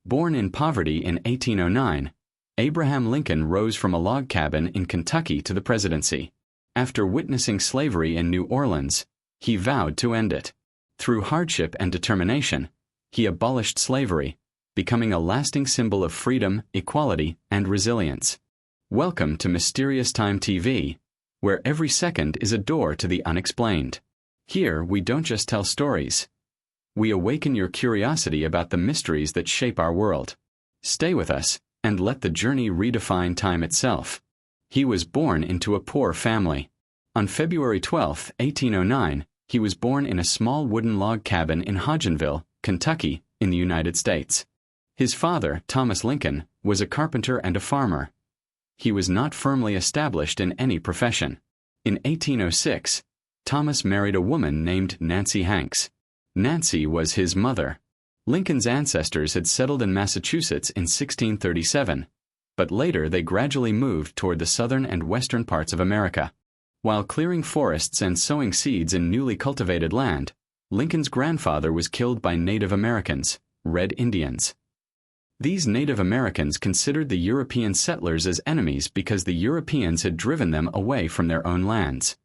Born in poverty in 1809, Abraham Lincoln rose from a log cabin in Kentucky to the presidency. After witnessing slavery in New Orleans, he vowed to end it. Through hardship and determination, he abolished slavery, becoming a lasting symbol of freedom, equality, and resilience. Welcome to Mysterious Time TV, where every second is a door to the unexplained. Here, we don't just tell stories. We awaken your curiosity about the mysteries that shape our world. Stay with us, and let the journey redefine time itself. He was born into a poor family. On February 12, 1809, he was born in a small wooden log cabin in Hodgenville, Kentucky, in the United States. His father, Thomas Lincoln, was a carpenter and a farmer. He was not firmly established in any profession. In 1806, Thomas married a woman named Nancy Hanks. Nancy was his mother. Lincoln's ancestors had settled in Massachusetts in 1637, but later they gradually moved toward the southern and western parts of America. While clearing forests and sowing seeds in newly cultivated land, Lincoln's grandfather was killed by Native Americans, Red Indians. These Native Americans considered the European settlers as enemies because the Europeans had driven them away from their own lands.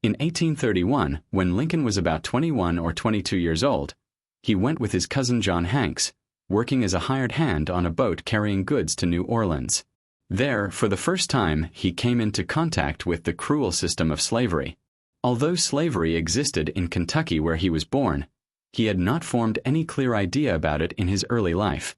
In 1831, when Lincoln was about 21 or 22 years old, he went with his cousin John Hanks, working as a hired hand on a boat carrying goods to New Orleans. There, for the first time, he came into contact with the cruel system of slavery. Although slavery existed in Kentucky where he was born, he had not formed any clear idea about it in his early life.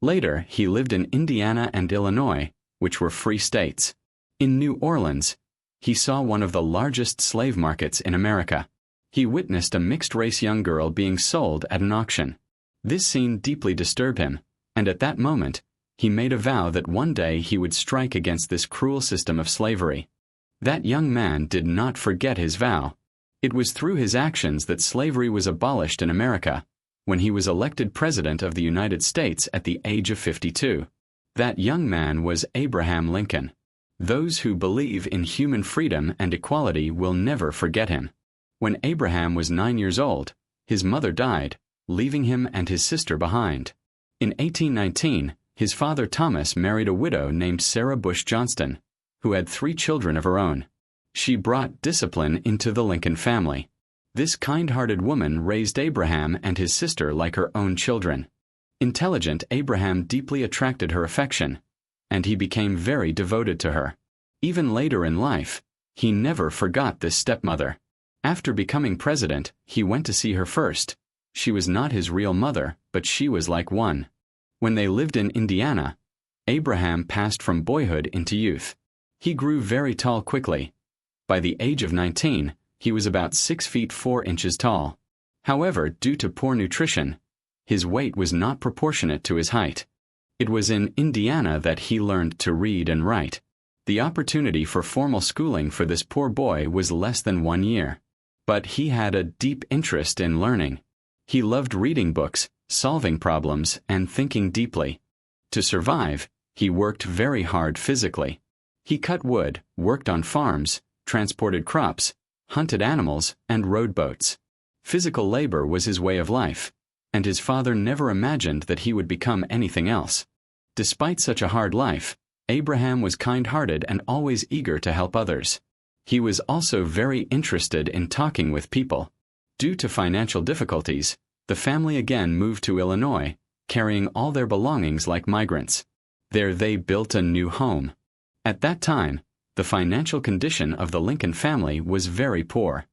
Later, he lived in Indiana and Illinois, which were free states. In New Orleans, he saw one of the largest slave markets in America. He witnessed a mixed-race young girl being sold at an auction. This scene deeply disturbed him, and at that moment, he made a vow that one day he would strike against this cruel system of slavery. That young man did not forget his vow. It was through his actions that slavery was abolished in America, when he was elected President of the United States at the age of 52. That young man was Abraham Lincoln. Those who believe in human freedom and equality will never forget him. When Abraham was 9 years old, his mother died, leaving him and his sister behind. In 1819, his father Thomas married a widow named Sarah Bush Johnston, who had 3 children of her own. She brought discipline into the Lincoln family. This kind-hearted woman raised Abraham and his sister like her own children. Intelligent, Abraham deeply attracted her affection, and he became very devoted to her. Even later in life, he never forgot this stepmother. After becoming president, he went to see her first. She was not his real mother, but she was like one. When they lived in Indiana, Abraham passed from boyhood into youth. He grew very tall quickly. By the age of 19, he was about 6 feet 4 inches tall. However, due to poor nutrition, his weight was not proportionate to his height. It was in Indiana that he learned to read and write. The opportunity for formal schooling for this poor boy was less than 1 year. But he had a deep interest in learning. He loved reading books, solving problems, and thinking deeply. To survive, he worked very hard physically. He cut wood, worked on farms, transported crops, hunted animals, and rowed boats. Physical labor was his way of life, and his father never imagined that he would become anything else. Despite such a hard life, Abraham was kind-hearted and always eager to help others. He was also very interested in talking with people. Due to financial difficulties, the family again moved to Illinois, carrying all their belongings like migrants. There they built a new home. At that time, the financial condition of the Lincoln family was very poor.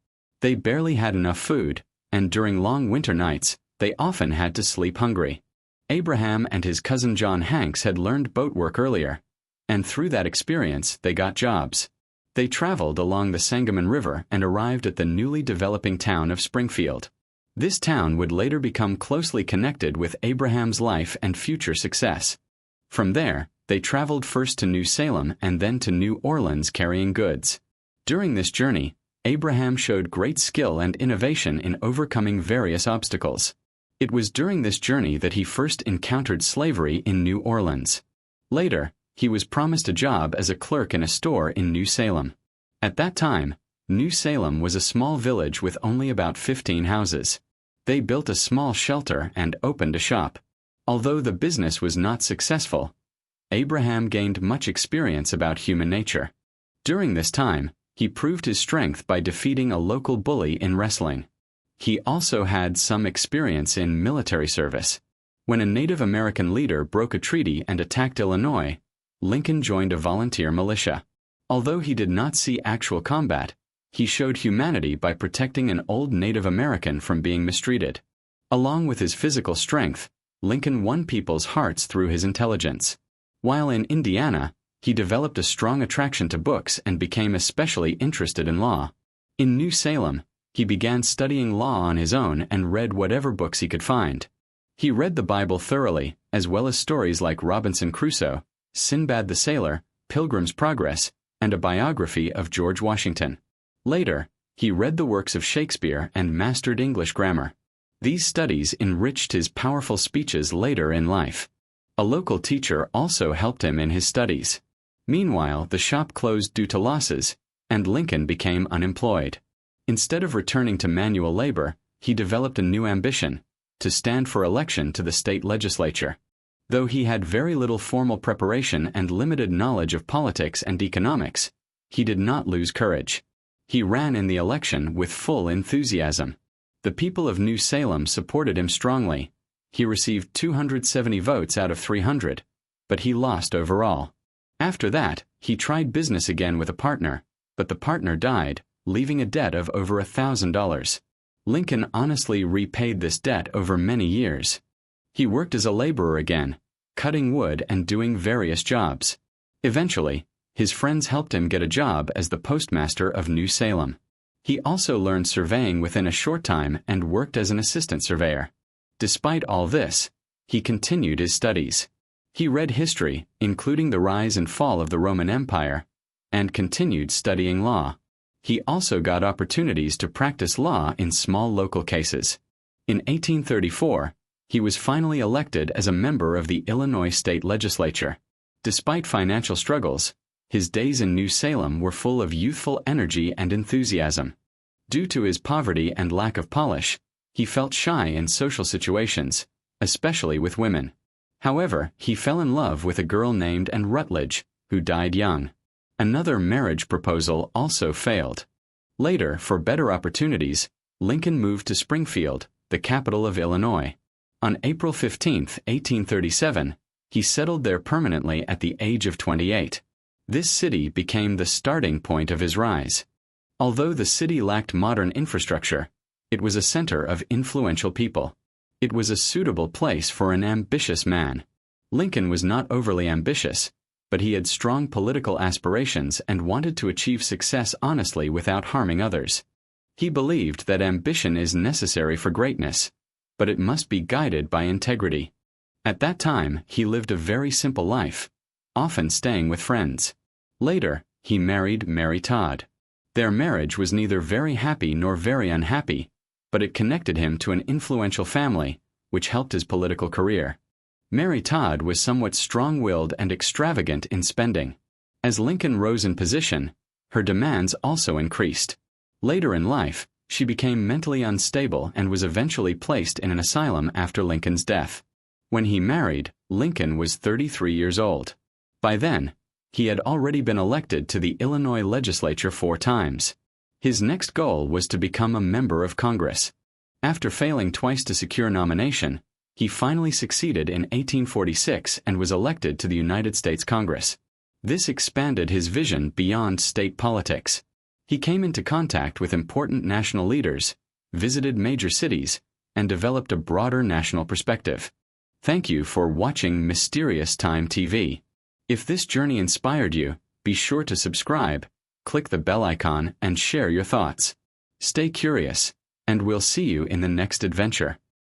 They barely had enough food, and during long winter nights, they often had to sleep hungry. Abraham and his cousin John Hanks had learned boat work earlier, and through that experience they got jobs. They traveled along the Sangamon River and arrived at the newly developing town of Springfield. This town would later become closely connected with Abraham's life and future success. From there, they traveled first to New Salem and then to New Orleans carrying goods. During this journey, Abraham showed great skill and innovation in overcoming various obstacles. It was during this journey that he first encountered slavery in New Orleans. Later, he was promised a job as a clerk in a store in New Salem. At that time, New Salem was a small village with only about 15 houses. They built a small shelter and opened a shop. Although the business was not successful, Abraham gained much experience about human nature. During this time, he proved his strength by defeating a local bully in wrestling. He also had some experience in military service. When a Native American leader broke a treaty and attacked Illinois, Lincoln joined a volunteer militia. Although he did not see actual combat, he showed humanity by protecting an old Native American from being mistreated. Along with his physical strength, Lincoln won people's hearts through his intelligence. While in Indiana, he developed a strong attraction to books and became especially interested in law. In New Salem, he began studying law on his own and read whatever books he could find. He read the Bible thoroughly, as well as stories like Robinson Crusoe, Sinbad the Sailor, Pilgrim's Progress, and a biography of George Washington. Later, he read the works of Shakespeare and mastered English grammar. These studies enriched his powerful speeches later in life. A local teacher also helped him in his studies. Meanwhile, the shop closed due to losses, and Lincoln became unemployed. Instead of returning to manual labor, he developed a new ambition: to stand for election to the state legislature. Though he had very little formal preparation and limited knowledge of politics and economics, he did not lose courage. He ran in the election with full enthusiasm. The people of New Salem supported him strongly. He received 270 votes out of 300, but he lost overall. After that, he tried business again with a partner, but the partner died, leaving a debt of over $1,000. Lincoln honestly repaid this debt over many years. He worked as a laborer again, cutting wood and doing various jobs. Eventually, his friends helped him get a job as the postmaster of New Salem. He also learned surveying within a short time and worked as an assistant surveyor. Despite all this, he continued his studies. He read history, including the rise and fall of the Roman Empire, and continued studying law. He also got opportunities to practice law in small local cases. In 1834, he was finally elected as a member of the Illinois state legislature. Despite financial struggles, his days in New Salem were full of youthful energy and enthusiasm. Due to his poverty and lack of polish, he felt shy in social situations, especially with women. However, he fell in love with a girl named Anne Rutledge, who died young. Another marriage proposal also failed. Later, for better opportunities, Lincoln moved to Springfield, the capital of Illinois. On April 15, 1837, he settled there permanently at the age of 28. This city became the starting point of his rise. Although the city lacked modern infrastructure, it was a center of influential people. It was a suitable place for an ambitious man. Lincoln was not overly ambitious, but he had strong political aspirations and wanted to achieve success honestly without harming others. He believed that ambition is necessary for greatness, but it must be guided by integrity. At that time, he lived a very simple life, often staying with friends. Later, he married Mary Todd. Their marriage was neither very happy nor very unhappy, but it connected him to an influential family, which helped his political career. Mary Todd was somewhat strong-willed and extravagant in spending. As Lincoln rose in position, her demands also increased. Later in life, she became mentally unstable and was eventually placed in an asylum after Lincoln's death. When he married, Lincoln was 33 years old. By then, he had already been elected to the Illinois legislature 4 times. His next goal was to become a member of Congress. After failing twice to secure nomination, he finally succeeded in 1846 and was elected to the United States Congress. This expanded his vision beyond state politics. He came into contact with important national leaders, visited major cities, and developed a broader national perspective. Thank you for watching Mysterious Time TV. If this journey inspired you, be sure to subscribe, click the bell icon, and share your thoughts. Stay curious, and we'll see you in the next adventure.